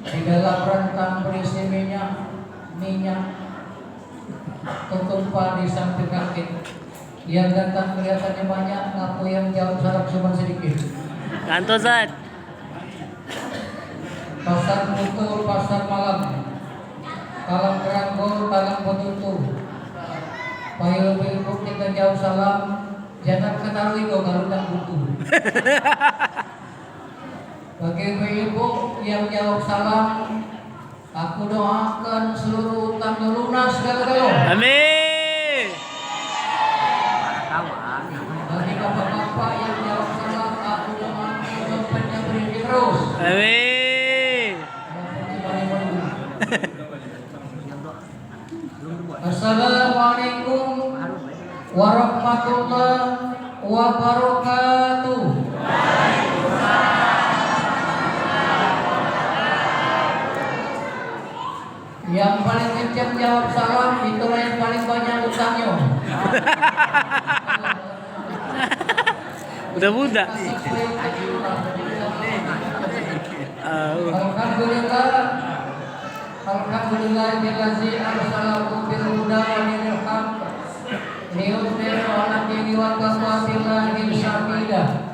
di dalam rentang berisi minyak tertumpah di samping kaki. Yang datang kelihatannya banyak, ngaku yang jauh jarak cuma sedikit. Kanto Zat. Pasar Putul, pasar malam, talang keranggol, talang petutu. Payo ibu kita jauh salam, jangan ketahui kau garuda butuh. Bagi ibu yang jauh salam, aku doakan seluruh utangnya lunas segala-galanya. Amin. Bagi bapak-bapak yang jauh salam, aku doakan dompetnya berisi terus. Amin. Assalamualaikum warahmatullahi wabarakatuh. Yang paling kencang jawab salam itu yang paling banyak utangnya. Budak-budak. Alhamdulillahillazi arsalahu bil huda wa dinil haqq liyudhhirahu 'ala dini wa kafa billahi shahida.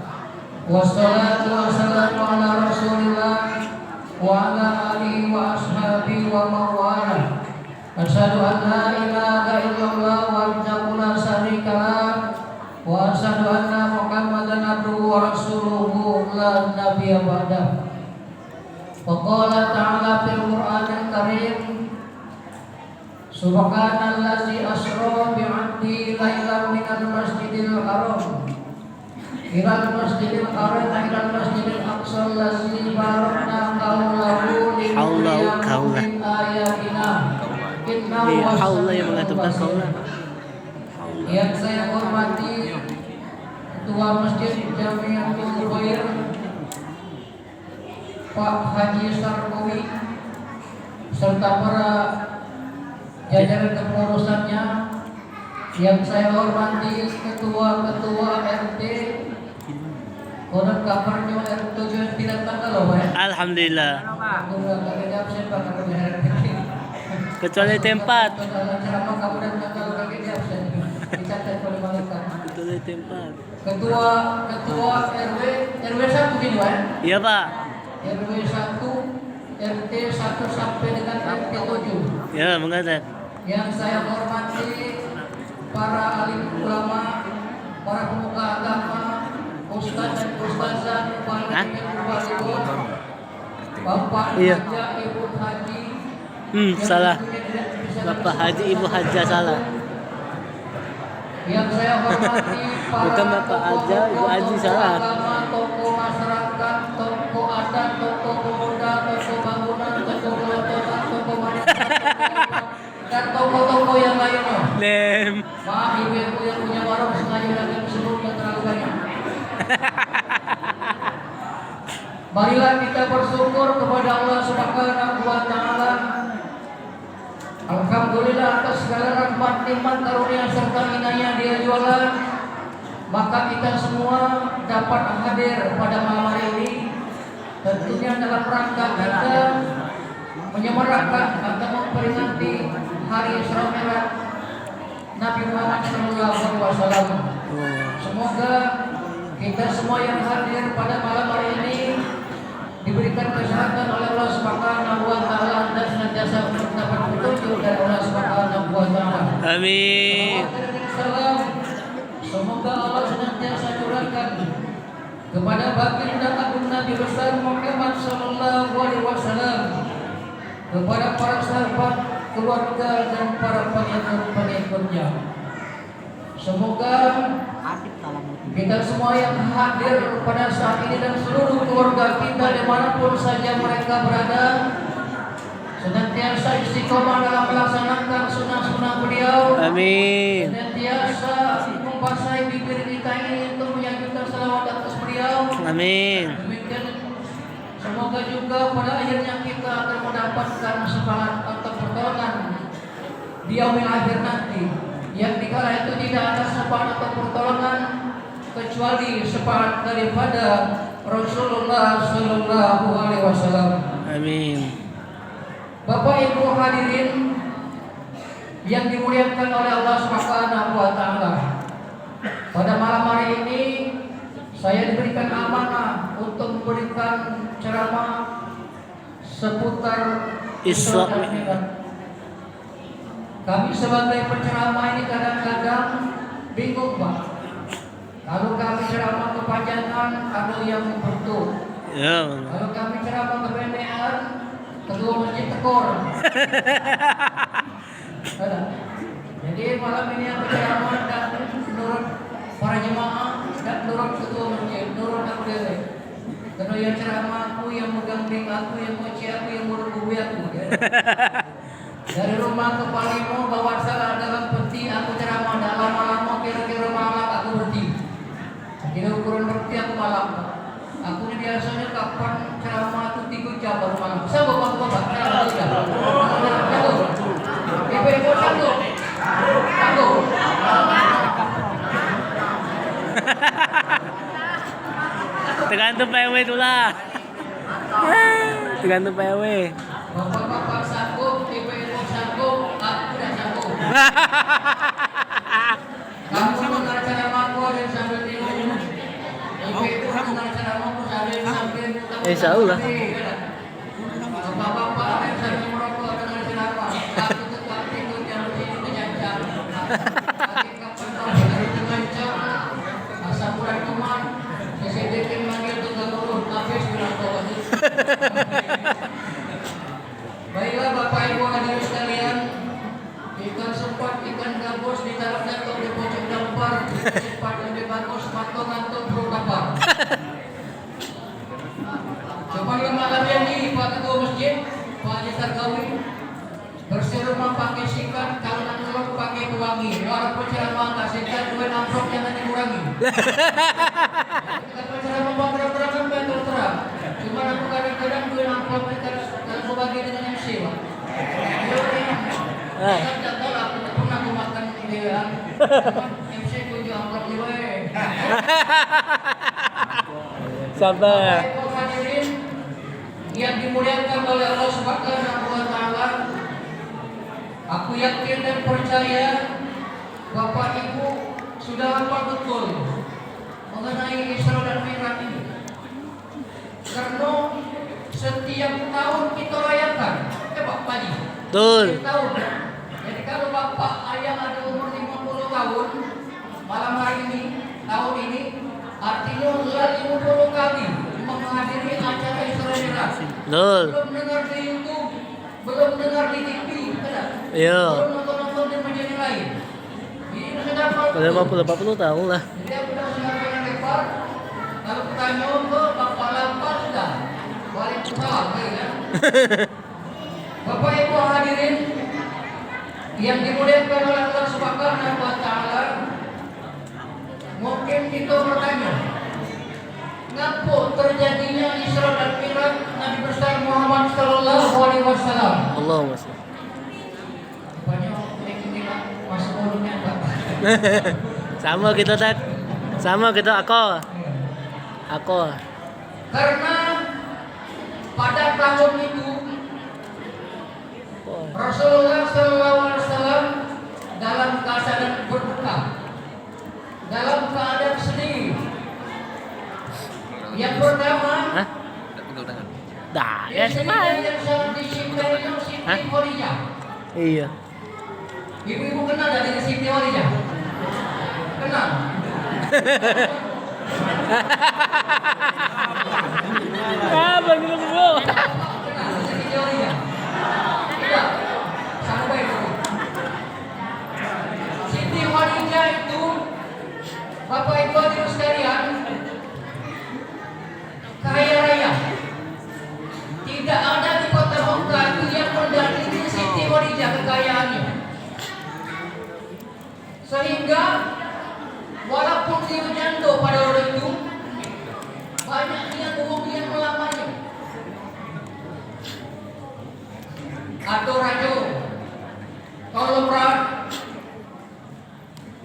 Wassalatu wassalamu ala Rasulillah wa ala alihi wa ashabihi wa mawala. Asyhadu an la ilaha illallah wahdahu la syarika lah wa asyhadu anna Muhammadan abduhu wa rasuluhu la nabiyya ba'dahu. Waqala ta'ala fil Qur'anil Karim, Subhanallazi asra bi'abdi lailan minal masjidil haram ilal masjidil haram ilal masjidil aqsa allazi barakna hawlahu linuriyahu min ayatina. Innahu Allah yang mengaturkan kaulah. Yang saya hormati Ketua Masjid Jamiatul Khair Pak Haji Sarkowi serta para jajaran kepengurusannya, yang saya hormati ketua-ketua RT, konon kabarnya RT 7 tidak tanggal loh Pak. Alhamdulillah. Kecuali tempat. Kecuali tempat. Ketua RW 1 ini Pak. Iya Pak. RW 1, RT 1 sampai dengan RT 7. Ya mengadat. Yang saya hormati para alim ulama, para pemuka agama, ustaz dan ustazah, para mubaligh, Bapak Iya. Haja, Ibu Haji. Salah. Bapak Haji, Ibu Haja salah. Yang saya hormati para Bukan Bapak Haja, Ibu Haji salah. agama, tokoh masyarakat, tokoh adat, tokoh pemuda, tokoh bangunan, tokoh kelautan, tokoh masyarakat, dan tokoh-tokoh yang lainnya. Lem. Maaf ibu-ibu yang punya warung sengaja dan sebelumnya terlalu banyak. Marilah kita bersyukur kepada Allah Subhanahu wa Ta'ala. Alhamdulillah atas segala rahmat, nikmat, karunia serta inayah Dia jualan, maka kita semua dapat hadir pada malam hari ini. Tentunya dalam rangka kita menyemarakan atau memperingati Hari Isra Mi'raj Nabi Muhammad SAW. Semoga kita semua yang hadir pada malam hari ini diberikan kesehatan oleh Allah Subhanahu wa Ta'ala dan senantiasa mendapat petunjuk dari Allah Subhanahu wa Ta'ala. Amin. Semoga Allah senantiasa curahkan kepada baginda agung Nabi besar Muhammad sallallahu alaihi wasallam, kepada para sahabat, keluarga dan para pengikut-pengikutnya. Semoga kita semua yang hadir pada saat ini dan seluruh keluarga kita dimanapun saja mereka berada senantiasa istiqomah dalam melaksanakan sunnah-sunnah beliau. Amin. Senantiasa membasahi bibir kita ini untuk menyanjungkan salawat atas beliau. Amin. Demikian semoga juga pada akhirnya kita akan mendapatkan syafaat atau pertolongan di yaumil akhir nanti, yang dikala itu tidak ada syafaat atau pertolongan kecuali syafaat daripada Rasulullah Sallallahu Alaihi Wasallam. Amin. Bapak Ibu hadirin yang dimuliakan oleh Allah Subhanahu wa taala. Pada malam hari ini saya diberikan amanah untuk memberikan ceramah seputar Isra dan Mi'raj. Kami sebagai penceramah ini kadang-kadang bingung, Pak. Kalau kami ceramah kepanjangan, ada yang betul. Ya. Kalau kami ceramah kependekan, ketua masjid tekor. Ada. Jadi malam ini aku ceramah dan menurut para jemaah dan menurut ketua masjid, menurut aku dewe. Karena yang ceramah aku, yang menggandeng aku, yang moci aku, yang merubui aku. Ya. Dari rumah ke Palimo bawa salah dalam peti aku ceramah dah lama-lama kira-kira malam aku berhenti. Kira ukuran berhenti aku malam. Aku ni biasanya kapan ceramah tu 3 jam baru malam. Siapa bapak-bapak? Sanggup. Ibu-ibu sanggup. Sanggup. Tergantung PW tu lah. Tergantung PW. Bapak-bapak sanggup, ibu-ibu sanggup, aku dah sanggup. Kamu dengar ceramahku dan sambil minum. Ibu-ibu dengar ceramahku sambil Insya Allah. Bapak-bapak dan sambil merokok dengar ceramah. Aku tetap tidur jam sini kenyang-kenyang. Tapi kapan kau dari kenyang-kenyang? Asal kurang teman, saya sedikit manggil tukang urut, habis bilang kau aja. Baiklah Bapak Ibu hadirin sekalian, ikan sempat, ikan gabus ditaruh jatuh di pojok dampar, cepat lebih bagus, patung ngantuk perut lapar. Coba malam ini Pak Ketua Masjid, Pak Haji Sarkawi, bersih rumah pakai sikat, kalau nak telur pakai pewangi. Orang penceramah tak sikat, duit amplop jangan dikurangi. Kalau penceramah terang-terang sampai terang. Cuma aku kadang-kadang duit amplop kalau aku bagi dengan MC, Pak. Saya tak tahu aku tak pernah aku makan dia. MC kunci amplop juga. Sabar. Bapak Ibu hadirin yang dimuliakan oleh Allah Subhanahu wa taala. Aku yakin dan percaya Bapak Ibu sudah hafal betul mengenai Isra dan Mi'raj ini. Karena setiap tahun kita rayakan, Pak Haji. Betul. Setiap tahun. Jadi kalau Bapak ayah ada umur 50 tahun, malam hari ini, tahun ini, artinya sudah 50 kali menghadiri acara Isra dan Mi'raj. Betul. Belum dengar di YouTube, belum dengar di TV, tidak. Iya. Belum nonton-nonton di media lain. Ini sudah Pada 50 tahun lah. jadi aku sudah sengaja lebar. Kalau bertanya ke Bapak Lampar sudah balik pulang, ya. Bapak Ibu hadirin yang dimuliakan oleh Allah Subhanahu wa taala, mungkin kita bertanya, ngapa terjadinya Isra dan Mi'raj Nabi besar Muhammad sallallahu alaihi wasallam? Allahumma shalli. Banyak ini masuk mulutnya Pak. Sama kita tak. Sama kita aku. Karena pada tahun itu Rasulullah sallallahu alaihi wasallam dalam keadaan berduka, dalam keadaan sedih. Yang pertama, Hah? Dah, ya sama. yang sangat dicintai Siti Hah? Khadijah. Iya. Ibu-ibu kenal dari Siti Khadijah? Kenal? Apa gitu bro? Kenal Siti Khadijah? Tidak. Sampai dulu. Siti Khadijah itu, Bapak Ibu hadirin sekalian, kaya raya. Tidak ada di kota Mekah itu yang mendalili Siti Khadijah kekayaannya. Sehingga walaupun dia janda pada orang itu, banyak dia bohong yang melamarnya. Atau raja, konglomerat,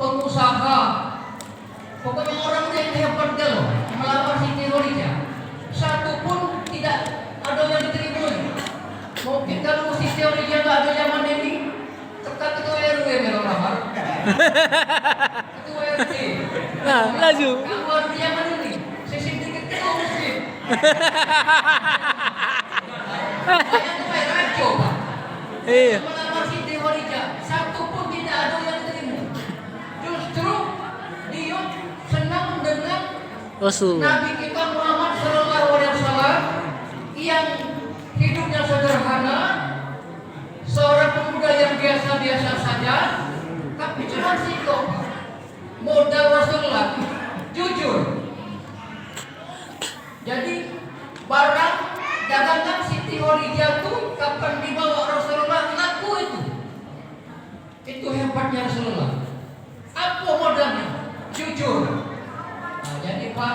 pengusaha, pokoknya orang yang hebat galau melamar Siti Khadijah. Satu pun tidak ada yang diterima. Ketua RT. Nah, laju. Kamu harus yang mana nih? Sisi dikit ketua muslim. Banyak tuh kayak rajo, Pak. Iya. Melamar Siti Khadijah, satu pun tidak ada yang terima. Justru dia senang dengan Rasul. Nabi kita Muhammad Sallallahu Alaihi Wasallam yang hidupnya sederhana, seorang pemuda yang biasa-biasa saja, tapi cuma sikap modal Rasulullah, jujur. Jadi barang dagangan Siti Khadijah itu kapan dibawa Rasulullah laku itu. Itu hebatnya Rasulullah. Apa modalnya? Jujur. Nah, jadi Pak,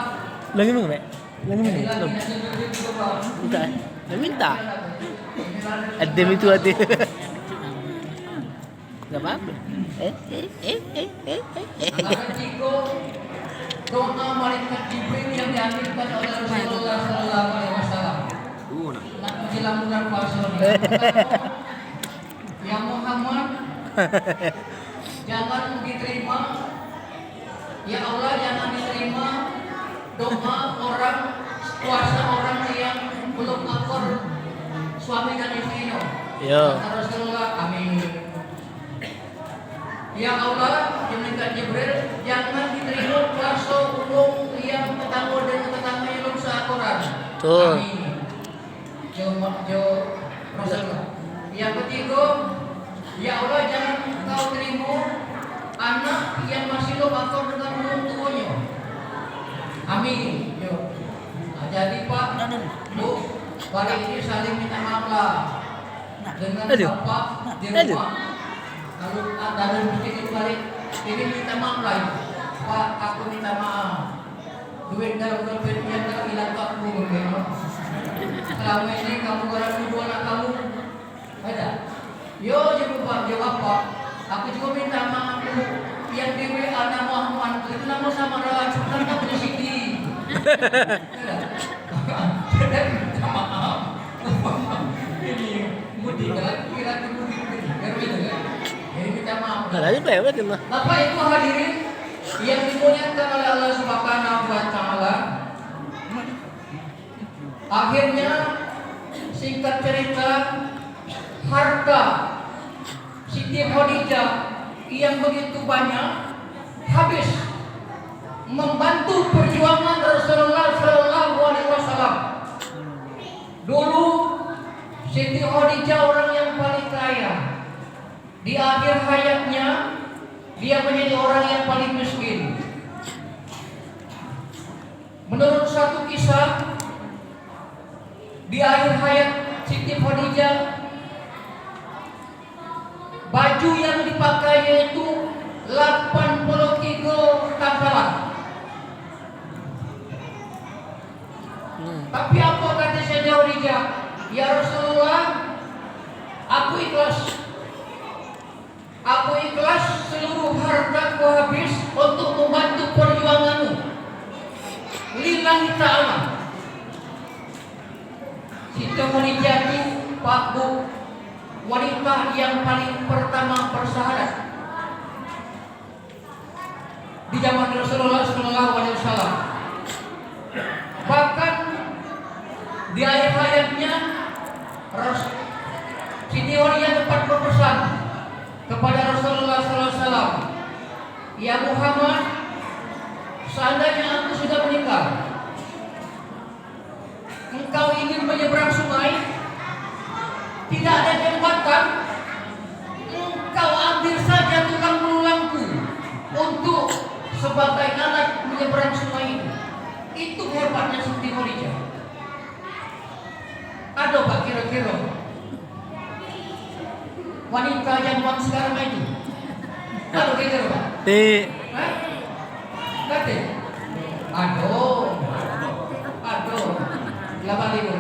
Lagi minum, Mek? Lagi minum? jadi lagi Belum. nanti jujur juga Pak. Minta. Dah minta. Adem itu ada. Gak apa-apa. Akan jika doa malaikat Jibril yang diambilkan oleh Rasulullah Sallallahu Alaihi Wasallam. Nak menjelang bulan puasa ini. Ya Muhammad, jangan diterima. Ya Allah, jangan diterima doa orang puasa orang yang belum akor suami dan istrinya. Yo. Kata Rasulullah, amin. Ya Allah, demikian Jibril, jangan diterima puasa umum yang tetangga dan tetangga yang belum seakoran. Betul. Amin. Jo Rasulullah. Yang ketiga, ya Allah, jangan kau terima anak yang masih belum akor dengan orang tuanya. Amin. Yo. Nah, jadi Pak, Bu, balik ini saling minta maaf lah dengan Aduh. Bapak di Aduh. rumah. Kalau ada rezeki balik, ini minta maaf lah. Pak, aku minta maaf. Duit dalam dompet yang hilang aku, gitu. Selama ini kamu goreng dua anak kamu, ada. Yo, jawab Pak. Aku juga minta maaf Bu. Yang di WA nama Muhammad itu nama sama Raj, bukan namanya Siti. Ada minta maaf. Ini mudik kan? Kira mudik gitu kan? Jadi minta maaf. Nah, lagi lewat itu mah. Bapak Ibu hadirin yang dimuliakan oleh Allah Subhanahu wa taala. Akhirnya singkat cerita, harta Siti Khadijah yang begitu banyak habis membantu perjuangan Rasulullah Sallallahu Alaihi Wasallam. Dulu Siti Khadijah orang yang paling kaya. Di akhir hayatnya dia menjadi orang yang paling miskin. Menurut satu kisah, di akhir hayat Siti Khadijah, baju yang dipakainya itu 83 kapalan. Tapi apa kata Siti Khadijah? Ya Rasulullah, aku ikhlas. Aku ikhlas seluruh hartaku habis untuk membantu perjuanganmu. Lillahi ta'ala. Siti Khadijah itu Pak Bu, wanita yang paling pertama bersahadat di zaman Rasulullah Sallallahu Alaihi Wasallam. Bahkan di akhir hayatnya Siti Khadijah sempat berpesan kepada Rasulullah Sallallahu Alaihi Wasallam, ya Muhammad, seandainya aku sudah meninggal, engkau ingin menyeberang sungai, tidak ada jembatan, engkau ambil saja tulang belulangku untuk sebagai alat menyeberang sungai ini. Itu hebatnya Siti Khadijah. Ada Pak kira-kira wanita zaman sekarang itu? Ada kira-kira Pak? Hah? Kata? Aduh. Labalimu.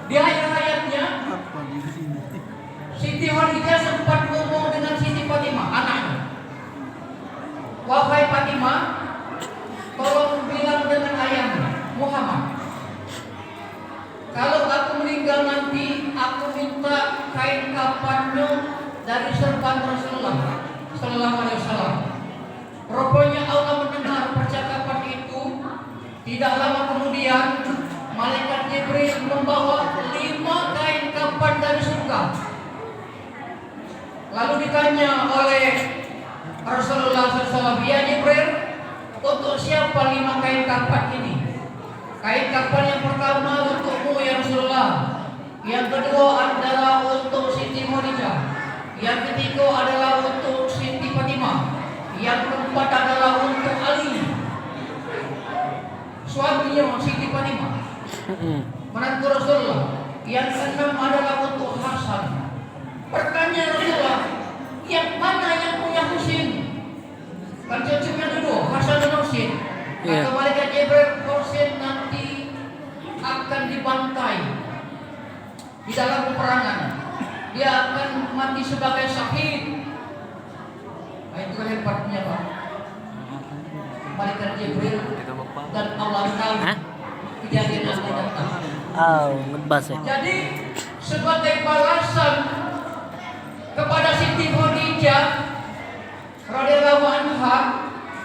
Di akhir hayatnya Siti Khadijah sempat ngomong dengan Siti Fatimah, anaknya. Wahai Fatimah, tolong bilang dengan ayahmu Muhammad, kalau aku meninggal nanti, aku minta kain kafannya dari serban Rasulullah Sallallahu Alaihi Wasallam. Rupanya Allah mendengar percakapan itu. Tidak lama kemudian malaikat Jibril membawa 5 kain kafan dari surga. Lalu ditanya oleh Rasulullah SAW, "Ya Jibril, untuk siapa 5 kain kafan ini?" "Kain kafan yang pertama untukmu ya Rasulullah. Yang kedua adalah untuk Siti Khadijah. Yang ketiga adalah untuk Siti Fatimah. Yang keempat adalah untuk Ali, suaminya Siti Fatimah, menantu Rasulullah. Yang keenam adalah untuk Hasan." Pertanyaan Rasulullah, "Yang mana yang punya Husin?" Kan cucunya dulu, Hasan dan Husin. Kata malaikat Jibril, "Husin nanti akan dibantai di dalam peperangan. Dia akan mati sebagai syahid." Nah, itu kan hebatnya Pak. Malaikat Jibril dan Allah tahu kejadian yang akan datang. Ngebas ya. Jadi sebagai balasan kepada Siti Khadijah radhiyallahu anha,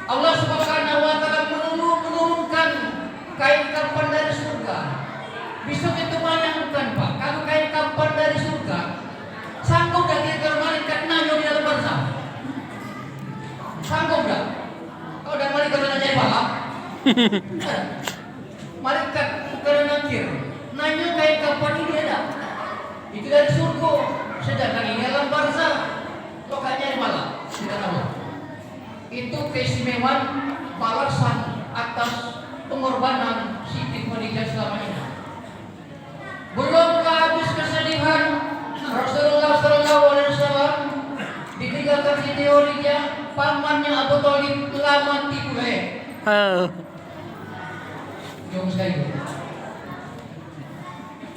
Allah Subhanahu wa taala menurunkan kain kafan dari surga. Bisa itu bayangkan Pak, kalau kain kafan dari surga sanggup dah kita malaikat nanya di dalam barzah? Sanggup dah? Kalau ada malaikat nanya balap, malaikat bukan nakir, nanya kain kafan ini ada. Itu dari surga. Sedangkan ini alam barzah, lokanya di malam, tidak tahu. Itu keistimewaan balasan atas pengorbanan Siti Khadijah selama ini. Belum habis kesedihan Rasulullah Sallallahu Alaihi Wasallam ditinggalkan Siti Khadijah, pamannya Abu Thalib lama tiba. Jom sekali.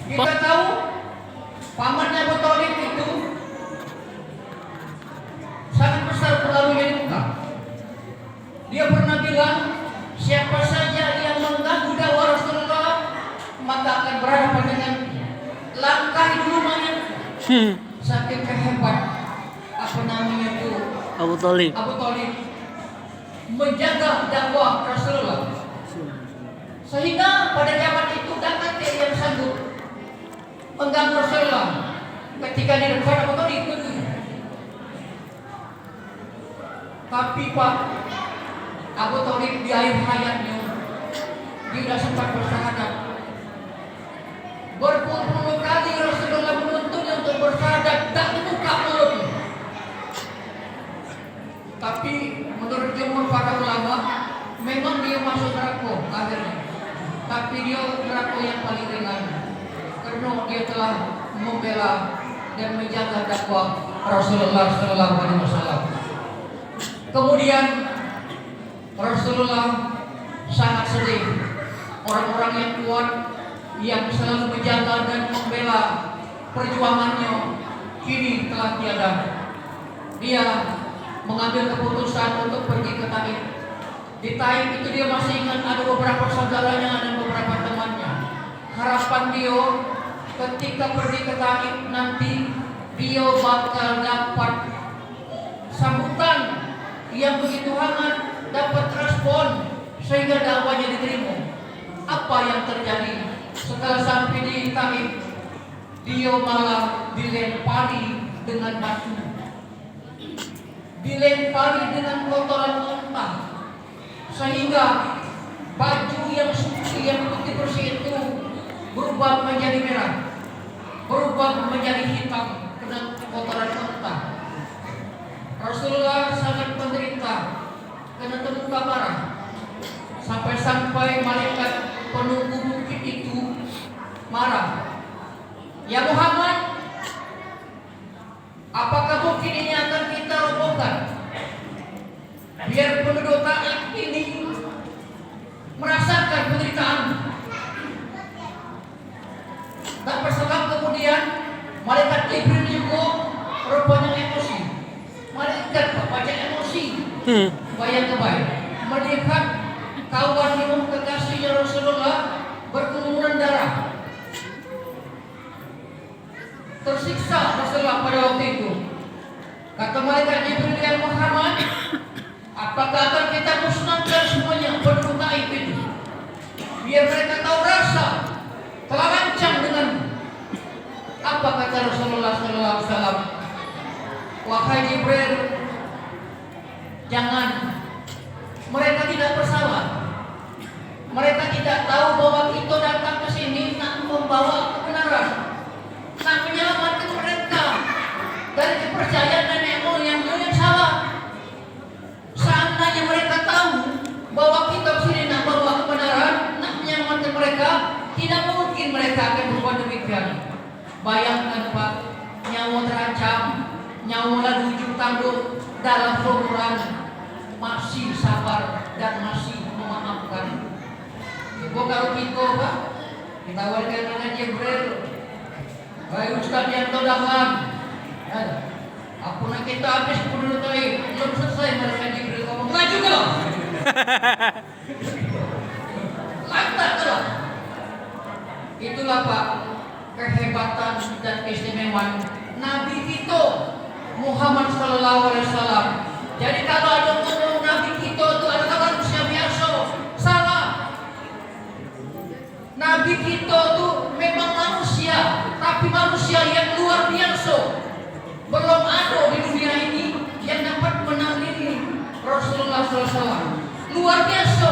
Kita tahu pamannya Abu Thalib itu sangat besar pengaruhnya di muka. Dia pernah bilang, siapa saja yang mengganggu dakwah Rasulullah maka akan berhadapan dengan langkah dulu mayat. Saking kehebat apa namanya itu Abu Thalib menjaga dakwah Rasulullah, sehingga pada zaman itu datang dia yang sanggup mengganggu Rasulullah ketika di depan Abu Thalib. Tapi Pak, Abu Thalib di akhir hayatnya dia sudah sempat bersyahadat. Berpuluh-puluh kali Rasulullah menuntutnya untuk bersyahadat, tak dibuka mulutnya. Tapi menurut jumhur para ulama, memang dia masuk neraka akhirnya. Tapi dia neraka yang paling ringan, karena dia telah membela dan menjaga dakwah Rasulullah Sallallahu Alaihi Wasallam. Kemudian Rasulullah sangat sedih. Orang-orang yang kuat yang selalu menjaga dan membela perjuangannya kini telah tiada. Dia mengambil keputusan untuk pergi ke Taif. Di Taif itu dia masih ingat ada beberapa saudaranya dan beberapa temannya. Harapan dia ketika pergi ke Taif nanti dia bakal dapat sambutan yang begitu hangat, dapat respon sehingga dakwahnya diterima. Apa yang terjadi? Setelah sampai di Taif, dia malah dilempari dengan batu, dilempari dengan kotoran unta, sehingga baju yang suci yang putih bersih itu berubah menjadi merah, berubah menjadi hitam dengan kotoran unta. Rasulullah sangat menderita karena terluka parah, sampai malaikat penunggu bukit itu marah. "Ya Muhammad, apakah bukit ini akan kita robohkan biar penduduk Taif ini merasakan penderitaan?" Tak berselang kemudian malaikat Jibril juga rupanya emosi. Malaikat baca emosi, bayang kebayang melihat kawan yang kekasihnya Rasulullah berkelumuran darah. Tersiksa Rasulullah pada waktu itu. Kata malaikat Jibril, ya Muhammad, apakah akan kita musnahkan semuanya penduduk Taif itu? Biar mereka tahu rasa telah lancang dengan apa kata Rasulullah Sallallahu Alaihi Wasallam. Wahai Jibril, jangan. Mereka tidak bersalah. Mereka tidak tahu bahwa kita datang ke sini nak membawa kebenaran, nak menyelamatkan mereka dari kepercayaan nenek moyang yang salah. Seandainya mereka tahu bahwa kita sini nak membawa kebenaran, nak menyelamatkan mereka, tidak mungkin mereka akan berbuat demikian. Bayangkan Pak, nyawa terancam, nyawa lalu ujung tanduk dalam peperangan, masih sabar dan masih memaafkan. Ibu kalau kita Pak, kita warga dengan Jibril, baik Ustaz yang tahu apa nak kita habis penduduk Taif, belum selesai mereka Jibril ngomong maju ke lah. Lantak ke lah. Itulah Pak, kehebatan dan keistimewaan Nabi kita Muhammad Sallallahu Alaihi Wasallam. Jadi kalau ada ngomong Nabi kita itu adalah manusia biasa, salah. Nabi kita itu memang manusia, tapi manusia yang luar biasa. Belum ada di dunia ini yang dapat menandingi Rasulullah SAW. Luar biasa,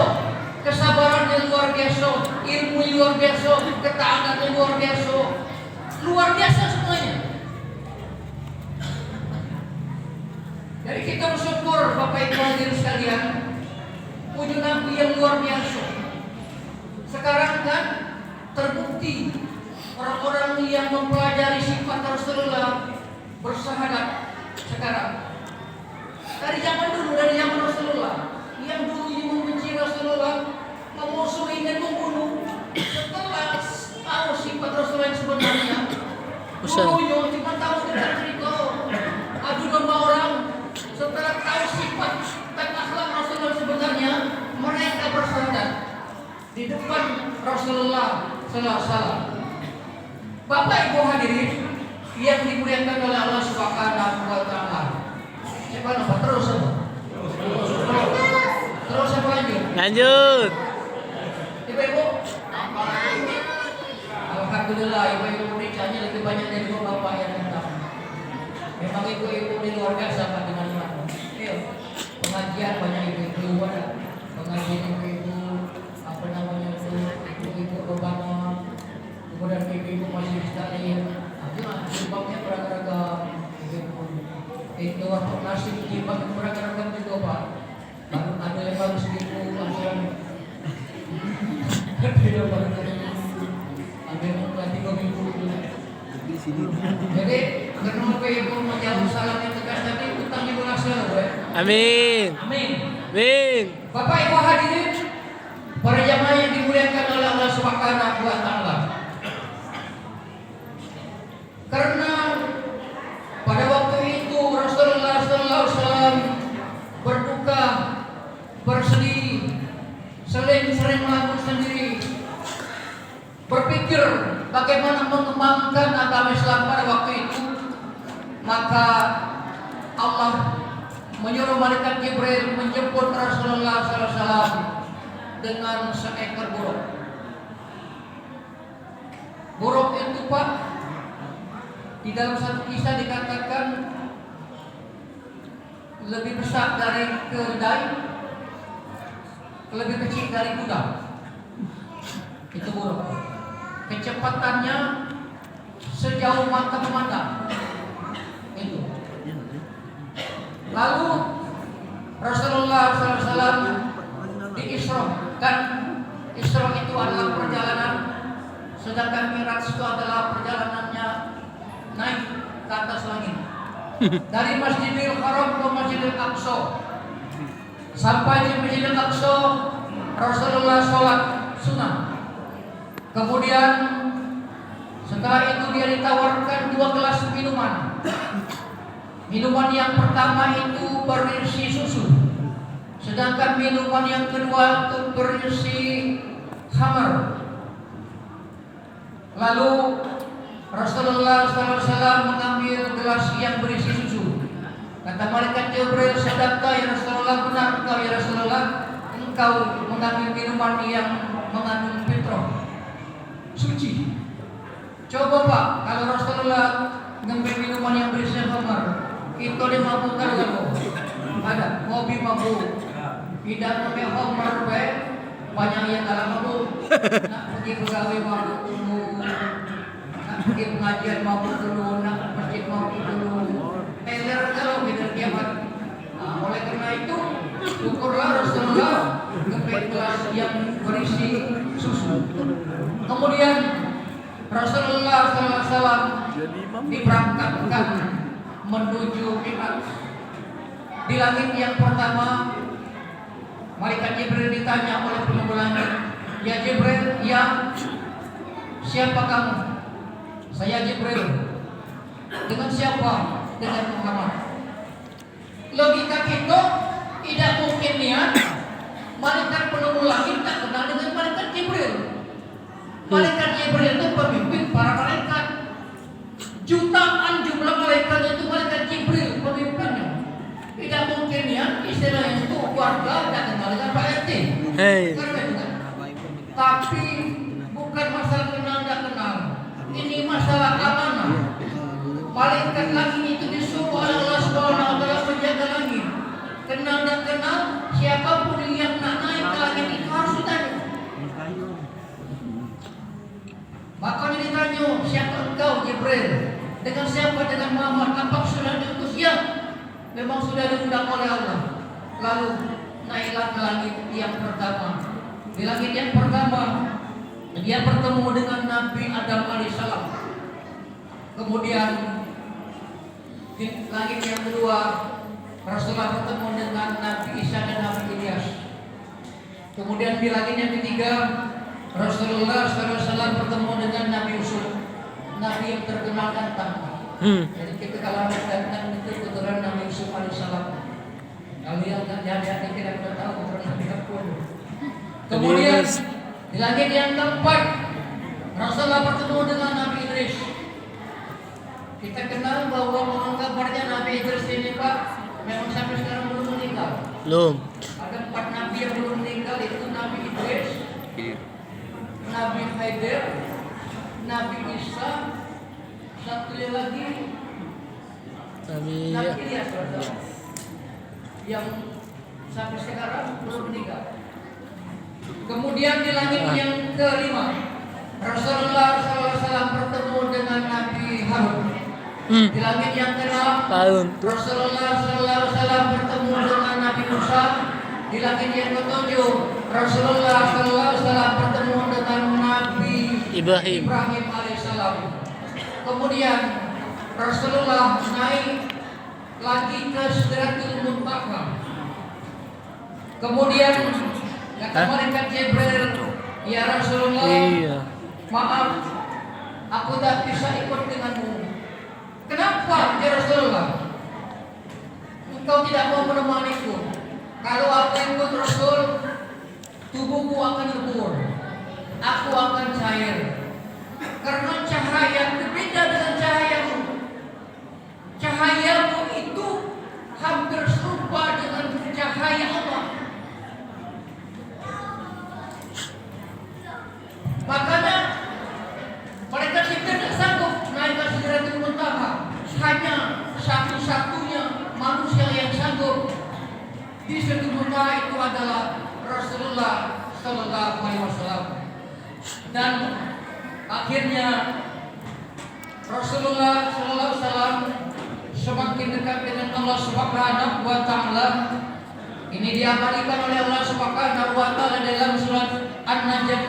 kesabarannya luar biasa, ilmu luar biasa, ketaatannya luar biasa, luar biasa semuanya. Jadi kita bersyukur Bapak Ibu hadirin sekalian, punya Nabi yang luar biasa. Sekarang kan terbukti orang-orang yang mempelajari sifat Rasulullah bersahadat sekarang. Dari zaman dulu, dari zaman Rasulullah, yang dulu membenci Rasulullah, memusuhi dan membunuh, setelah tahu sifat Rasulullah yang sebenarnya, dulunya cuma tahu cerita, adu domba orang. Setelah tahu sifat dan akhlak Rasulullah sebenarnya, mereka bersahadat di depan Rasulullah Sallallahu Alaihi Wasallam. Bapak Ibu hadirin yang dimuliakan oleh Allah Subhanahu wa Ta'ala. Siapa nama? Terus apa lanjut? Lanjut. Ibu-ibu, alhamdulillah ibu-ibu nikahnya lebih banyak dari dua bapak yang datang. Memang ibu-ibu di luar biasa Pak dengan mana? Pengajian banyak ibu-ibu ada. Pengajian ibu-ibu apa namanya itu ibu-ibu berbana, kemudian ibu-ibu masih sekali. Jilbabnya beragam-agam, itu waktu nasib jilbab beragam-agam juga Pak. Baru ada yang baru seribu, ada yang ada yang lagi 2 minggu. Jadi karena ibu menjawab salam yang tegas tadi, utang ibu nasir. Amin. Amin. Amin. Bapak Ibu hadirin, para jamaah yang dimuliakan oleh Allah Subhanahu wa Ta'ala. Karena pada waktu itu Rasulullah Sallallahu Alaihi Wasallam berduka, bersedih, sering melakukan sendiri, berpikir bagaimana mengembangkan agama Islam pada waktu itu. Maka Allah menyuruh malaikat Jibril menjemput Rasulullah Sallallahu Alaihi Wasallam dengan seekor buruk. Buruk itu Pak, di dalam satu kisah dikatakan lebih besar dari keledai, lebih kecil dari kuda. Itu buruk. Kecepatannya sejauh mata memandang. Itu. Lalu Rasulullah SAW di Isra, kan Isra itu adalah perjalanan, sedangkan Mi'raj itu adalah perjalanannya naik ke atas langit dari Masjidil Haram ke Masjidil Aqsa. Sampai di Masjidil Aqsa Rasulullah sholat sunnah. Kemudian setelah itu dia ditawarkan 2 gelas minuman. Minuman yang pertama itu berisi susu, sedangkan minuman yang kedua itu berisi khamar. Lalu Rasulullah SAW mengambil gelas yang berisi susu. Kata malaikat Jibril, "Sadaqta ya Rasulullah, benar engkau ya Rasulullah, engkau mengambil minuman yang mengandung fitrah suci." Coba Pak, kalau Rasulullah ngambil minuman yang berisi khamar, itu dimabukkan lalu ada kopi mabuk, tidak pakai khamar baik, banyak yang dalam mabuk, nak pergi pegawai mabuk dulu, nak pergi pengajian mabuk dulu, nak masjid mabuk dulu, teler kalau kita kiamat. Oleh karena itu, syukurlah Rasulullah ngambil gelas yang berisi susu. Kemudian Rasulullah SAW diberangkatkan menuju Mi'raj. Di langit yang pertama, malaikat Jibril ditanya oleh penunggu langit, "Ya Jibril, ya siapa kamu?" "Saya Jibril." "Dengan siapa?" "Dengan Muhammad." Logika kita tidak mungkin niat malaikat penunggu langit tak kenal dengan malaikat Jibril. Malaikat Jibril itu pemimpin para malaikat. Jutaan jumlah malaikat itu malaikat Jibril pemimpinnya. Tidak mungkin ya istilahnya itu warga tidak kenal dengan Pak RT. Tapi bukan masalah kenal tidak kenal. Ini masalah amanah. Malaikat langit itu disuruh oleh Allah Subhanahu wa taala menjaga langit. Kenal dan kenal, siapapun yang nak naik ke langit itu harus ditanya. Makanya ditanya, "Siapa engkau Jibril?" "Dengan siapa?" "Dengan Muhammad." "Apa sudah diutus?" "Ya." Memang sudah diundang oleh Allah. Lalu naiklah ke langit yang pertama. Di langit yang pertama dia bertemu dengan Nabi Adam alaihissalam. Kemudian di langit yang kedua Rasulullah bertemu dengan Nabi Isa dan Nabi Ilyas. Kemudian di langit yang ketiga Rasulullah SAW bertemu dengan Nabi Yusuf, Nabi yang terkenal dan tampan. Jadi kita kalau datang itu keturunan Nabi Yusuf alaihissalam. Kalau yang jadi kita sudah tahu keturunan Nabi Yakub. Kemudian di langit yang keempat Rasulullah bertemu dengan Nabi Idris. Kita kenal bahwa kabarnya Nabi Idris ini Pak memang sampai sekarang belum meninggal. Belum. Ada 4 Nabi yang belum meninggal, itu Nabi Idris, Nabi Haider, Nabi Isa, satu lagi Nabi Ilyas yang sampai sekarang belum meninggal. Kemudian di langit yang kelima Rasulullah SAW bertemu dengan Nabi Harun. Di langit yang keenam Rasulullah SAW bertemu dengan Nabi Musa. Di langit yang ketujuh Rasulullah SAW bertemu dengan Nabi Ibrahim alaihissalam. Kemudian Rasulullah naik lagi ke Sidratul Muntaha. Kemudian kata malaikat Jibril, "Ya Rasulullah, maaf, aku tak bisa ikut denganmu." "Kenapa ya Rasulullah? Engkau tidak mau menemaniku?" "Kalau aku ikut Rasul, tubuhku akan lebur, aku akan cair. Karena cahaya berbeda dengan cahayamu. Cahayamu itu hampir serupa dengan cahaya Allah. Makanya mereka tidak sanggup naik ke Sidratul Muntaha. Hanya satu-satunya manusia yang sanggup di Sidratul Muntaha itu adalah Rasulullah Sallallahu Alaihi Wasallam. Dan akhirnya Rasulullah Sallallahu Alaihi Wasallam semakin dekat dengan Allah Subhanahu Wa Taala. Ini diabadikan oleh Allah Subhanahu Wa Taala dalam surat An-Najm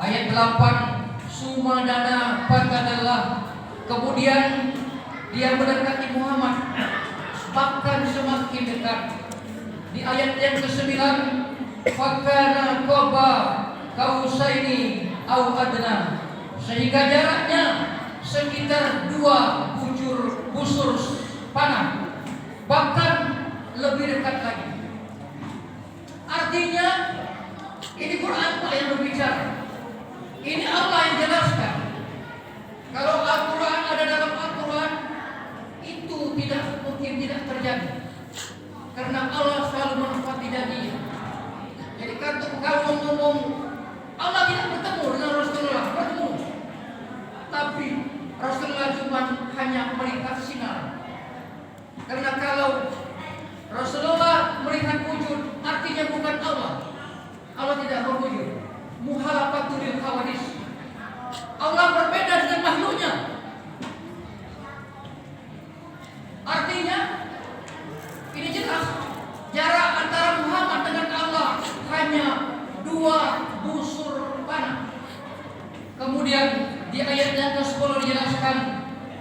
ayat 8. Suma dana fatadallah. Kemudian dia mendekati Muhammad, bahkan semakin dekat. Di ayat yang ke-9, fakana qaba kausaini au adna, sehingga jaraknya sekitar 2 busur panah, bahkan lebih dekat lagi. Artinya ini Quran yang berbicara. Ini Allah yang jelaskan. Kalau Al-Quran ada dalam Al-Quran, itu tidak mungkin tidak terjadi. Di ayat yang ke-10 dijelaskan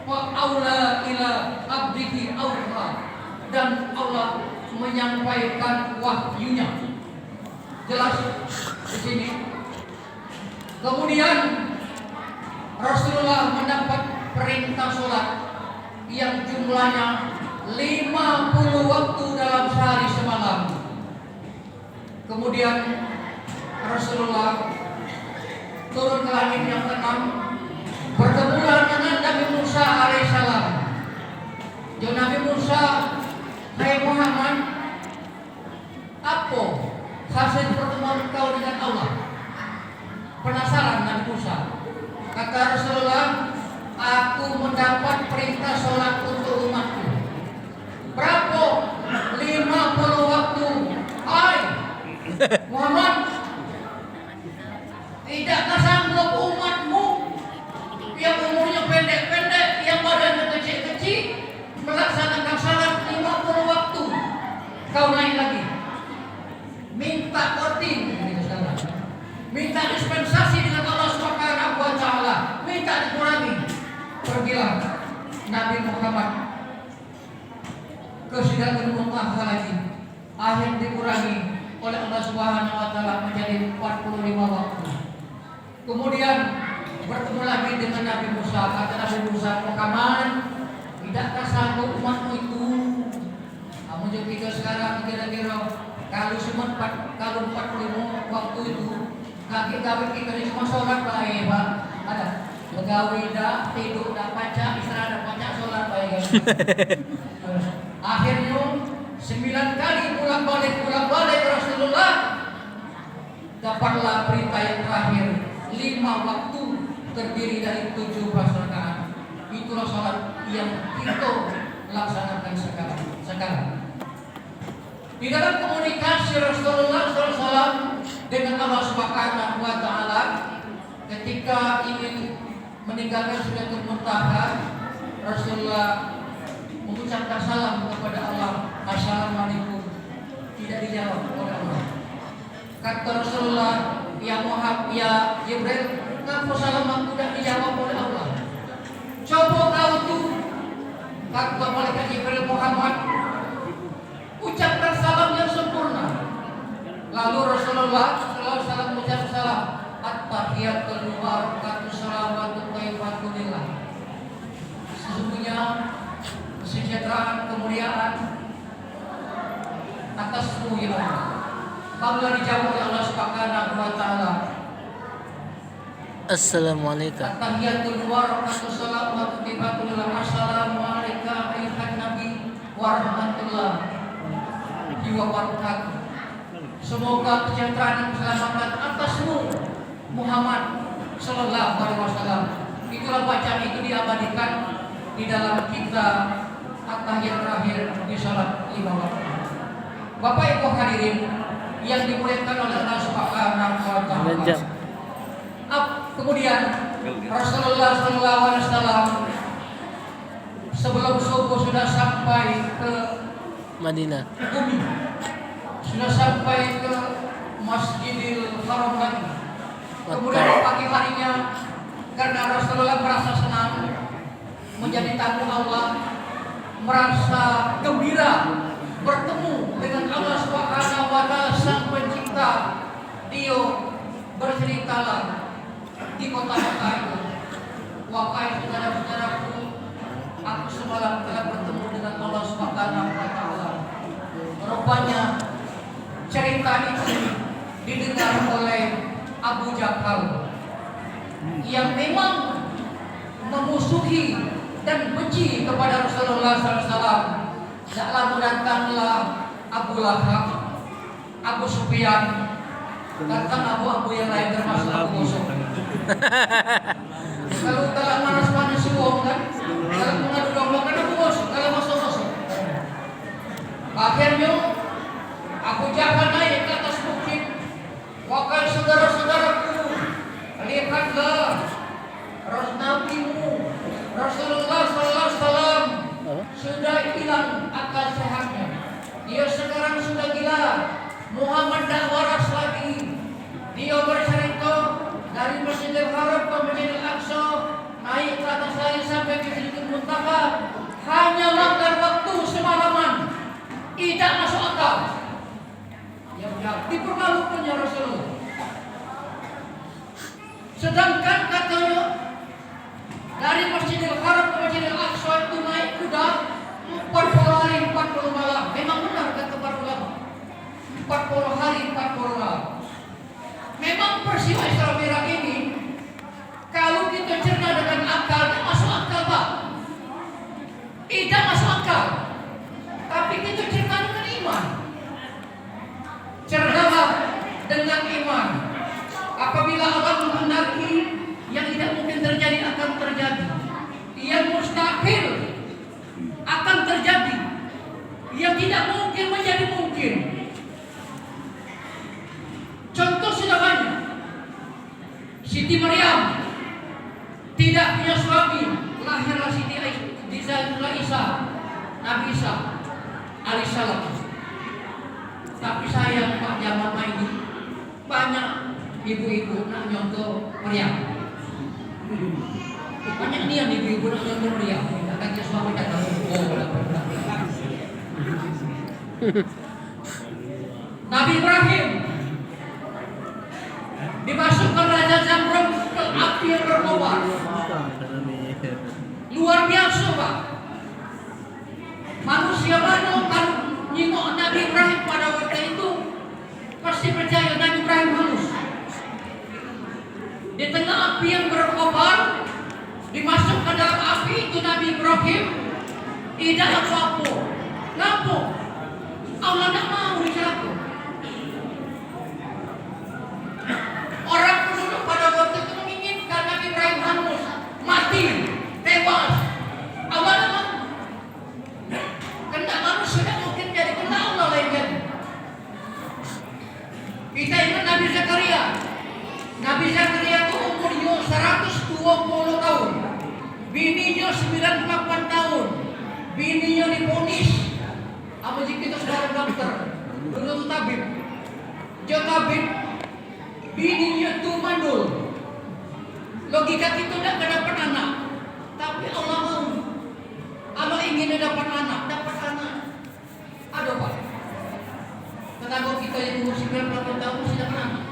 wa aula ila abdihi auha, dan Allah menyampaikan wahyunya. Jelas di sini. Kemudian Rasulullah mendapat perintah sholat yang jumlahnya 50 waktu dalam sehari semalam. Kemudian Rasulullah turun ke langit yang ke-6, bertemulah dengan Nabi Musa alaihissalam. Ya Nabi Musa, hai Muhammad, apa hasil pertemuan kau dengan Allah? Penasaran Nabi Musa. Kata Rasulullah, aku mendapat perintah sholat untuk umatku. Berapa? 50 waktu. Hai Muhammad, tidakkah sanggup umatmu yang umurnya pendek-pendek, yang badannya kecil-kecil, melaksanakan salat 50 waktu? Kau naik lagi, minta kortin, minta dispensasi dengan Allah Subhanahu wa Ta'ala, minta dikurangi. Pergilah Nabi Muhammad ke Sidratul Muntaha lagi, akhir dikurangi oleh Allah Subhanahu wa Ta'ala menjadi 45 waktu. Kemudian bertemu lagi dengan Nabi Musa. Kata Nabi Musa, Muhammad, tidakkah sanggup umatmu itu? Kamu juga sekarang kira-kira kalau 45 waktu itu kaki gawe kita ini cuma sholat baik Pak. Ada begawi dah, tidur dah, baca, istirahat dah, baca, sholat baik. Akhirnya 9 kali pulang balik Rasulullah dapatlah perintah yang terakhir, 5 waktu terdiri dari 17 rakaat. Itulah sholat yang kita laksanakan sekarang. Di dalam komunikasi Rasulullah SAW dengan Allah Subhanahu wa Ta'ala, ketika ingin meninggalkan Sidratul Muntaha, Rasulullah mengucapkan salam kepada Allah, Assalamualaikum. Tidak dijawab oleh Allah. Kata Rasulullah, ya Muhammad, ya Jibril, kenapa salam tidak dijawab oleh Allah? Coba kau tuh, kata malaikat Jibril, Muhammad, ucapkan salam yang sempurna. Lalu Rasulullah SAW mengucap salam, at-tahiyatul mubarakatuh salawatu thayyibatu lillah. Sesungguhnya kesejahteraan, kemuliaan atasmu ya Allah. Apabila dijawab oleh Allah Subhanahu wa Ta'ala, Assalamualaikum. at-tahiyatul mubarakatuh salawatu thayyibatu lillah. Assalamualaikum ayuhan nabi warahmatullahi wabarakatuh. Semoga kesejahteraan dan keselamatan atasmu Muhammad Sallallahu Alaihi Wasallam. Itulah bacaan itu diabadikan di dalam kita at-tahiyat terakhir di salat 5 waktu. Bapak Ibu hadirin yang dimuliakan oleh Allah Subhanahu wa Ta'ala. Kemudian Rasulullah Sallallahu Alaihi Wasallam sebelum subuh sudah sampai ke Madinah. bumi, sudah sampai ke Masjidil Haram lagi. Kemudian pagi harinya, karena Rasulullah merasa senang menjadi tamu Allah, merasa gembira bertemu dengan Allah Subhanahu wa Ta'ala Sang Pencipta, dia berceritalah di kota Mekah itu, wahai saudara-saudaraku, aku semalam telah bertemu dengan Allah Subhanahu wa Ta'ala. Rupanya cerita itu didengar oleh Abu Jahal yang memang memusuhi dan benci kepada Rasulullah SAW. Tak lama datanglah Abu Lahab, Abu Sufyan, datang abu-abu yang lain termasuk Abu Musa. Kalau telah panas-panas suwong kan, kalau mengadu domba kan Abu Musa, kalau masuk-masuk. Akhirnya Abu Jahal naik ke atas bukit. Wahai saudara-saudaraku, lihatlah Nabimu Rasulullah SAW sudah hilang akal sehatnya. Dia sekarang sudah gila. Muhammad tak waras lagi. Dia bercerita dari Masjidil Haram ke Masjidil Aqsa 40 hari 40 malam. Memang peristiwa Isra Mi'raj ini kalau kita cerna dengan akal, tidak masuk akal, Pak. Tidak masuk akal. Tapi kita cerna dengan iman. Cernalah dengan iman. Apabila Allah menghendaki yang tidak mungkin terjadi akan terjadi. Yang mustahil akan terjadi. Yang tidak mungkin menjadi mungkin. Contoh sudah banyak. Siti Maryam tidak punya suami, lahirlah Siti Isa, Nabi Isa alaihissalam. Tapi sayang Pak, zaman ini banyak ibu-ibu nak nyontoh Maryam. Banyak nih yang ibu-ibu nak nyontoh Maryam. Akan dia suami datang. Nabi Ibrahim dimasukkan Raja Zamrud ke api yang berkobar. Luar biasa, Pak. Manusia mana kalau nyingok Nabi Ibrahim pada waktu itu pasti percaya Nabi Ibrahim halus. Di tengah api yang berkobar, dimasukkan dalam api itu Nabi Ibrahim tidak apa-apa. Kenapa? Allah tidak mau dijatuh. Orang penduduk pada waktu itu menginginkan Nabi Ibrahim hangus, mati, tewas. Allah tidak mau. Kena manusia tidak mungkin jadi, kena Allah lain jadi. Kita ingat Nabi Zakaria. Nabi Zakaria itu umurnya 120 tahun. Bininya 98 tahun. Bininya diponis. Apa sih kita seorang dokter? Dulu itu tabib. Dia tabib. Bininya itu mandul. Logika kita tidak dapat anak. Tapi Allah mau. Allah ingin dapat anak. Dapat anak. Aduh Pak. Tetangga kita yang umur 98 tahun sudah dapat anak.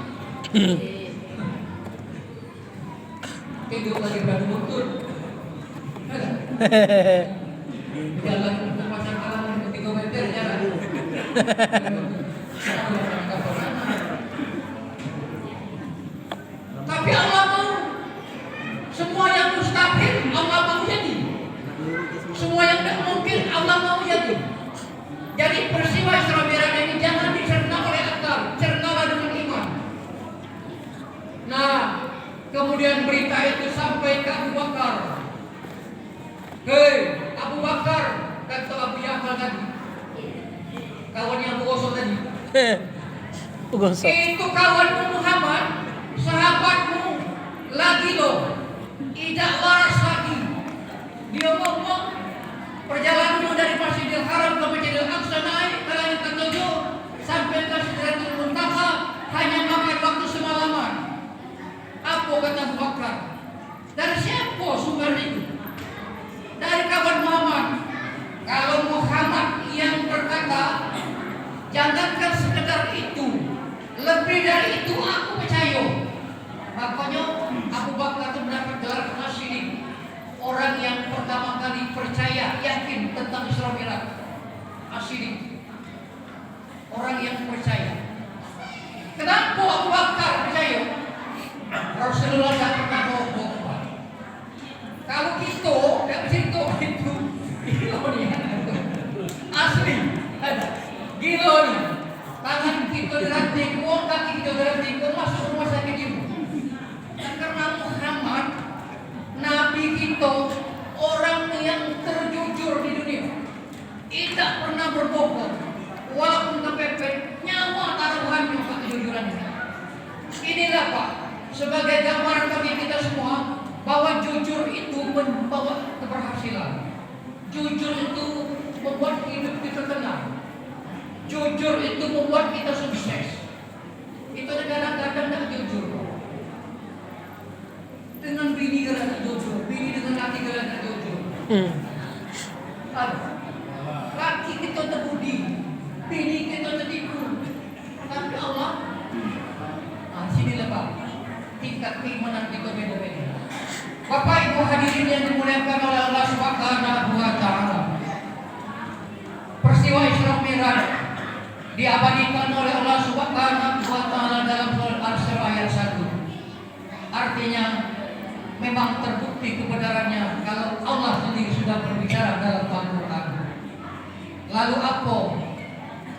Tidur lagi berani betul. Jalan ke pasar malam 3 meter jalan. Tapi Allah mau. Semua yang mustahil Allah mau jadi. Semua yang tidak mungkin Allah mau jadi. Jadi peristiwa Isra Mi'raj ini jangan dicerna oleh akal, cernalah dengan iman. Nah, kemudian berita itu sampai ke Abu Bakar. Hei, Abu Bakar, kata Abu Yahya tadi. Kawannya Abu Gosok tadi. Itu kawanmu Muhammad, sahabatmu lagi loh. Tidak waras lagi. Dia ngomong perjalananmu dari Masjidil Haram ke Masjidil Aqsa naik ke langit ketujuh sampai ke Sidratul Muntaha hanya makan waktu semalaman. Apa kata Abu Bakar? Dari siapa sumber itu? Dari kawan Muhammad. Kalau Muhammad yang berkata, jangankan sekedar itu, lebih dari itu aku percaya. Makanya Abu Bakar itu mendapat gelar As-Siddiq, orang yang pertama kali percaya, yakin tentang Isra Mi'raj. As-Siddiq, orang yang percaya. Kenapa Abu Bakar percaya? Rasulullah tidak pernah bohong. Kalau kita tidak bercerita itu, gila nih, asli, gila nih. Tangan kita diranting, kaki kita diranting, masuk rumah sakit ibu. Dan karena Muhammad, Nabi kita, orang yang terjujur di dunia, tidak pernah berbohong, walaupun kepepet, nyawa taruhannya Pak kejujurannya. Inilah Pak, sebagai gambaran bagi kita semua bahwa jujur itu membawa keberhasilan. Jujur itu membuat hidup kita tenang. Jujur itu membuat kita sukses. Itu kadang-kadang tidak jujur. Dengan bini kita tidak jujur, bini dengan laki kita tidak jujur. Laki kita terbudi, bini kita tertipu. Tapi Allah, sinilah Pak, tingkat keimanan kita beda-beda. Bapak Ibu hadirin yang dimuliakan oleh Allah Subhanahu wa taala. Peristiwa Isra Mi'raj diabadikan oleh Allah Subhanahu wa taala dalam surat Al-Asr ayat 1. Artinya memang terbukti kebenarannya kalau Allah sendiri sudah berbicara dalam Al-Quran. Lalu apa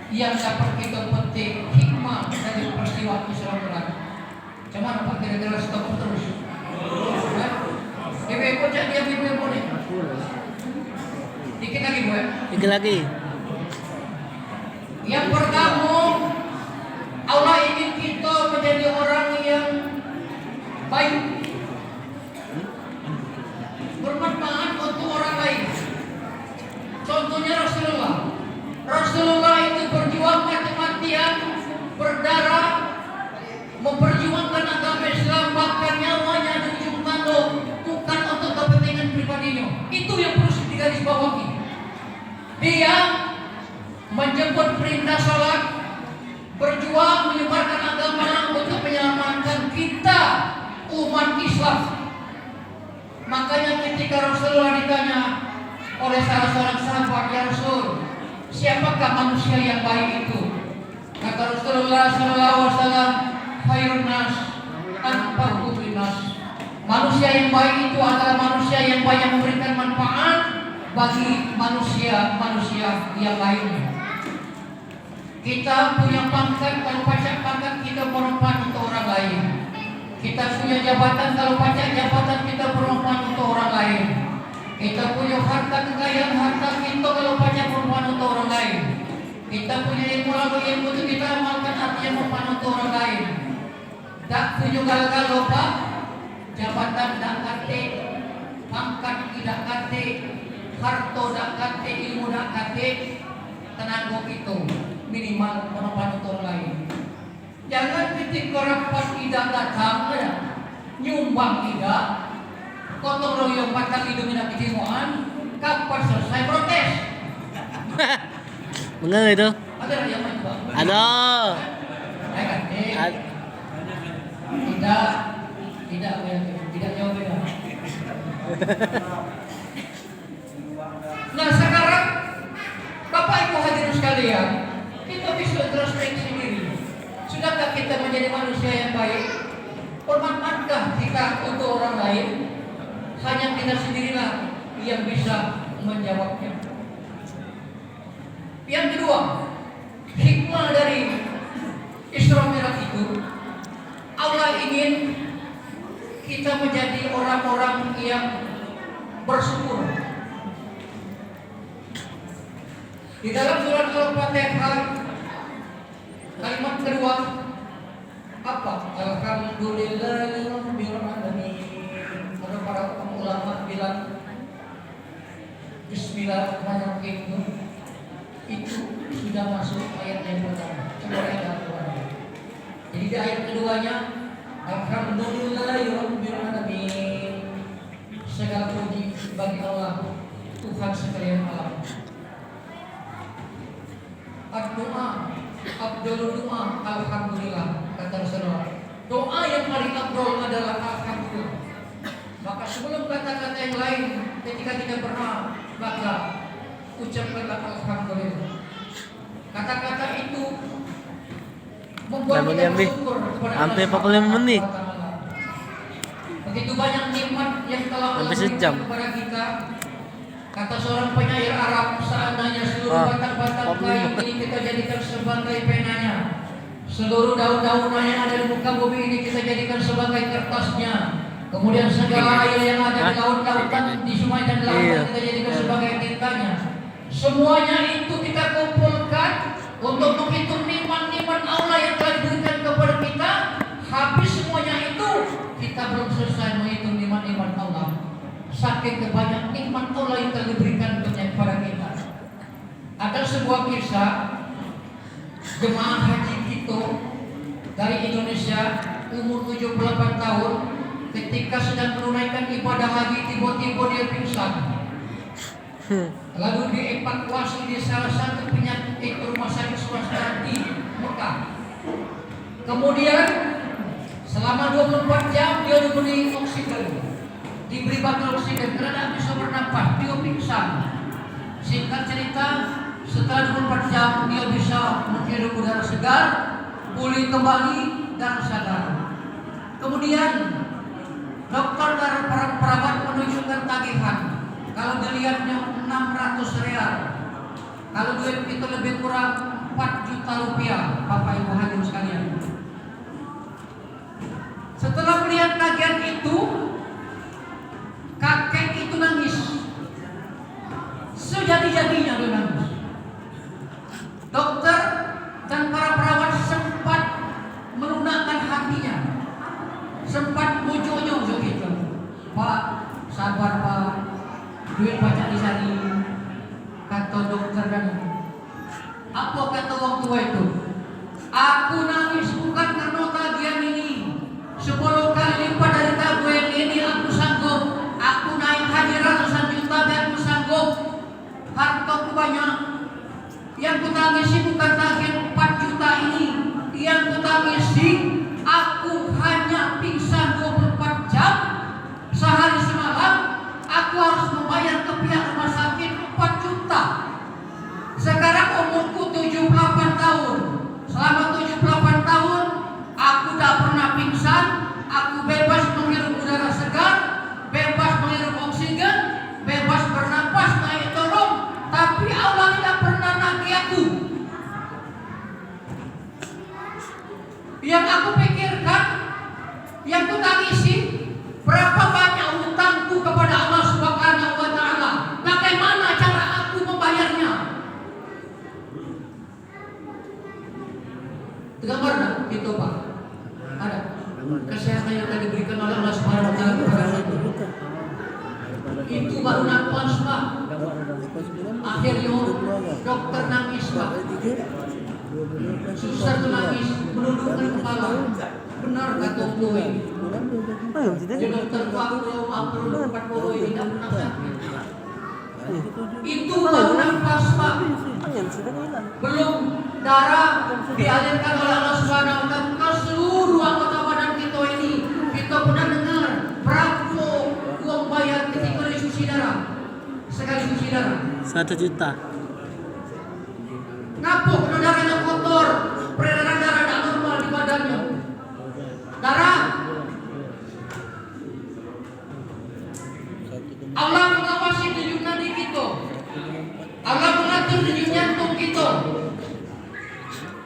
yang dapat kita petik hikmah dari peristiwa Isra Mi'raj? Cuman apa kira-kira stop terus? Ibu kocak dia ibu boleh. Dikit lagi Bu. Dikit lagi. Yang pertama, Allah ingin kita menjadi orang yang baik, bermanfaat untuk orang lain. Contohnya Rasulullah. Rasulullah itu berjuang mati-matian, berdarah, memperjuangkan agama Islam, bahkan nyawanya di ujung tanduk, bukan untuk kepentingan pribadinya. Itu yang perlu digarisbawahi. Dia menjemput perintah salat, berjuang menyebarkan agama untuk menyelamatkan kita umat Islam. Makanya ketika Rasulullah ditanya oleh salah seorang sahabat, ya Rasul, siapakah manusia yang baik itu? Kata Rasulullah SAW, khairun nas anfa'uhum linnas. Manusia yang baik itu adalah manusia yang banyak memberikan manfaat bagi manusia yang lainnya. Kita punya pangkat, kalau pajak pangkat kita bermanfaat untuk orang lain. Kita punya jabatan, kalau pajak jabatan kita bermanfaat untuk orang lain. Kita punya harta kekayaan, harta kita kalau pajak bermanfaat untuk orang lain. Kita punya ilmu, lalu ilmu itu kita amalkan, artinya bermanfaat untuk orang lain. Tak punya kalau Pak, jabatan tak kate, pangkat tidak kate, harta tak kate, ilmu tak kate, tenaga itu minimal bermanfaat untuk orang lain. Jangan ketika rapat tidak datang, nyumbang tidak, gotong royong patang hidung tidak kejimuan, kapan selesai protes? Mengenai itu? Ada yang main Pak? Ada. Tidak jauh beda. Nah sekarang Bapak Ibu hadirin sekalian, kita bisa introspeksi diri. Sudahkah kita menjadi manusia yang baik? Bermanfaatkah kita untuk orang lain? Hanya kita sendirilah yang bisa menjawabnya. Yang kedua, hikmah dari Isra Mi'raj itu, Allah ingin kita menjadi orang-orang yang bersyukur. Di dalam surat Al-Fatihah kalimat kedua apa? Alhamdulillahirabbil alamin. Ada para ulama bilang Bismillahirrahmanirrahim itu sudah masuk ayat yang pertama. Coba lihat Al-Quran. Jadi di ayat keduanya Alhamdulillahirabbil alamin. Segala puji bagi Allah Tuhan sekalian alam. Doa Abdul doa alhamdulillah, kata Rasulullah. Doa yang paling abdul adalah alhamdulillah. Maka sebelum kata-kata yang lain, ketika kita pernah baca, ucapkanlah alhamdulillah. Kata-kata itu membuat kita bersyukur kepada Allah Subhanahu wa Ta'ala. Begitu banyak nikmat yang telah Allah berikan kepada kita. Kata seorang penyair Arab, seandainya seluruh batang-batang kayu ini kita jadikan sebagai penanya, seluruh daun-daunan yang ada di muka bumi ini kita jadikan sebagai kertasnya, kemudian segala air yang ada di laut-lautan, di sungai dan lautan kita jadikan sebagai tintanya, semuanya itu kita kumpulkan untuk menghitung nikmat-nikmat Allah yang telah diberikan kepada kita. Habis semuanya itu kita belum selesai menghitung nikmat-nikmat Allah. Saking kebanyak nikmat Allah yang telah diberikan kepada kita. Ada sebuah kisah jemaah haji kita dari Indonesia umur 78 tahun ketika sedang menunaikan ibadah haji tiba-tiba dia pingsan. Lalu dievakuasi di salah satu penyakit rumah sakit swasta di Mekah. Kemudian selama 24 jam dia diberi oksigen. Diberi batal oksigen karena tidak bisa bernafas, dia pingsan. Singkat cerita, Setelah 24 jam dia bisa menghirup udara segar, pulih kembali dan sadar. Kemudian dokter dan perawat menunjukkan tagihan. Kalau dilihatnya 600 real, kalau duit itu lebih kurang 4 juta rupiah, Bapak Ibu hadirin sekalian. Setelah melihat tagihan itu, kakek itu nangis. Sejadi-jadinya dia nangis. Dokter dan para perawat sempat melunakkan hatinya, sempat bujuk-bujuk begitu. Pak, sabar Pak, duit banyak dicari. Kata dokter dan apa kata orang tua itu? Aku nangis bukan karena tagihan ini. 10 kali lipat dari tagihan ini aku sanggup. Aku naik haji ratusan juta dan aku sanggup. Hartaku banyak. Yang ku tangisi bukan tagihan 4 juta ini. Yang ku tangisi aku hanya pingsan 24 jam sehari semalam. Aku harus membayar ke pihak rumah sakit 4 juta. Sekarang umurku 78 tahun. Selama 78 tahun aku tak pernah pingsan. Aku bebas menghirup udara segar, bebas menghirup oksigen, bebas bernapas naik turun. Tapi Allah tidak pernah nagih aku. Yang aku pikirkan, yang ku tangisi, berapa banyak hutangku kepada Allah Subhanahu wa Ta'ala. Bagaimana cara aku membayarnya? Tergambar tak? Itu Pak. Ada. Kesehatan yang telah diberikan oleh Allah Subhanahu wa Ta'ala kepada itu. Itu baru nafas Pak. Akhirnya dokter nangis Pak. Suster itu nangis, menundukkan kepala. Benar kata tua ini. Jadi dokter aku 40 ini tidak pernah sakit. Itu baru nafas Pak. Belum darah dialirkan oleh Allah Subhanahu wa Ta'ala ke seluruh anggota badan kita ini. Kita pernah dengar berapa uang bayar ketika dicuci darah? Sekali cuci darah 1 juta. Ngapuk kena darahnya kotor, peredaran darah tidak normal di badannya. Darah. Allah mengawasi denyut nadi kita. Allah mengatur denyut jantung kita.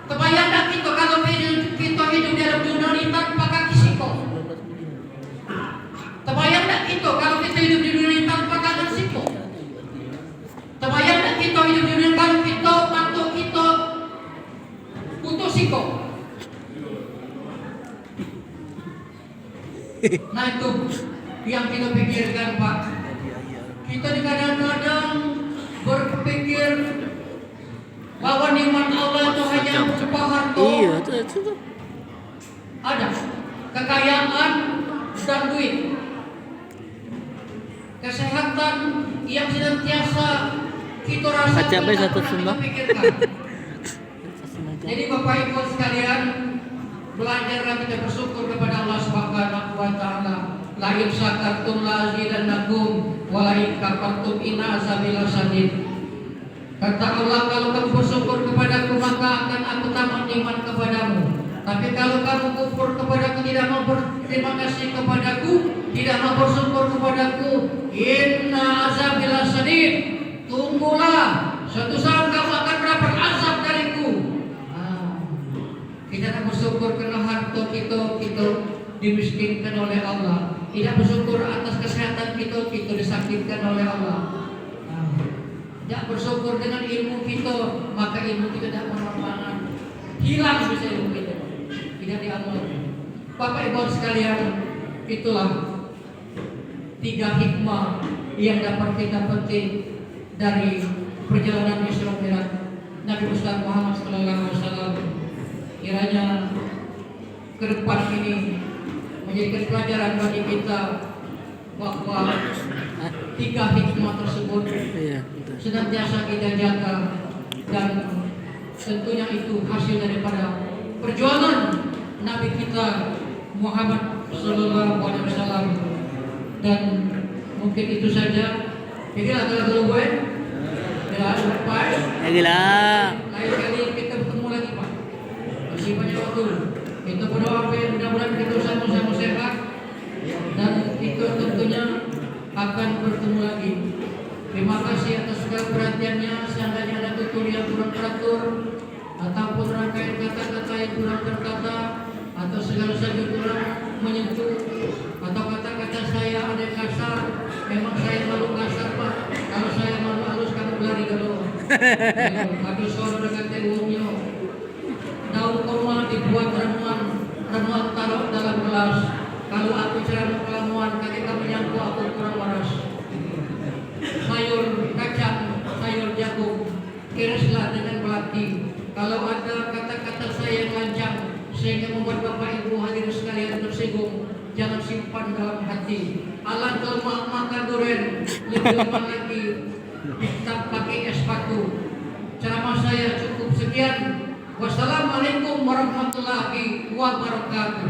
Kebayang tak kita kalau kita hidup dalam dunia ini tanpa kaki siko? Kebayang tak kita kalau kita hidup di dunia ini tanpa tangan siko? Kebayang tak kita hidup di dunia ini kalau kita mantu kita butuh siko? Nah itu yang kita pikirkan Pak. Kita kadang-kadang berpikir bahwa nikmat Allah itu hanya berupa harta. Iya, itu. Ada kekayaan dan duit, kesehatan yang senantiasa kita rasakan Baca baik dan satu pernah sunnah. kita pikirkan. Jadi Bapak Ibu sekalian, belajarlah kita bersyukur kepada Allah Subhanahu wa Ta'ala. La in syakartum la azidannakum wa la in kafartum inna azabi lasyadid. Kata Allah, kalau kamu bersyukur kepadaku maka akan aku tambah nikmat kepadamu. Tapi kalau kamu kufur kepadaku, tidak mau berterima kasih kepadaku, tidak mau bersyukur kepadaku, inna azabi lasyadid. Tunggulah, suatu saat kamu akan mendapat azab dariku. Kita akan bersyukur karena harta kita dimiskinkan oleh Allah. Tidak bersyukur atas kesehatan kita disakitkan oleh Allah. Tidak bersyukur dengan ilmu kita, maka ilmu kita tidak bermanfaat. Hilang bisa ilmu kita, tidak diamalkan. Bapak Ibu sekalian, itulah 3 hikmah yang dapat kita petik dari perjalanan Isra Mi'raj Nabi besar Muhammad SAW. Kiranya ke depan ini menjadi pelajaran bagi kita bahwa 3 hikmah tersebut senantiasa kita jaga, dan tentunya itu hasil daripada perjuangan Nabi kita Muhammad Sallallahu Alaihi Wasallam. Dan mungkin itu saja. Jadi adalah gue Jelas Pak. Lagi lah. Lain kali kita bertemu lagi Pak. Masih banyak waktu. Kita berdoa mudah-mudahan kita sama-sama sehat dan kita tentunya akan bertemu lagi. Terima kasih atas segala perhatiannya. Seandainya ada tutur yang kurang teratur ataupun rangkaian kata-kata yang kurang terkata atau segala sesuatu kurang menyentuh atau kata-kata saya ada yang kasar, memang saya malu kasar Pak. Kalau saya malu halus kamu berlari kalau aduh saudara kata uangnya daun kurma dibuat ramuan taruh dalam gelas. Kalau aku ceramah kelamuan ketika menyangkut aku kurang waras. Sayur kacang, sayur jagung, irislah dengan belati. Kalau ada kata-kata saya yang lancang sehingga membuat Bapak Ibu hadirin sekalian tersinggung, jangan simpan dalam hati. Alangkah makan durian, lebih lama lagi kita pakai es batu. Ceramah saya cukup sekian. Wassalamualaikum warahmatullahi wabarakatuh.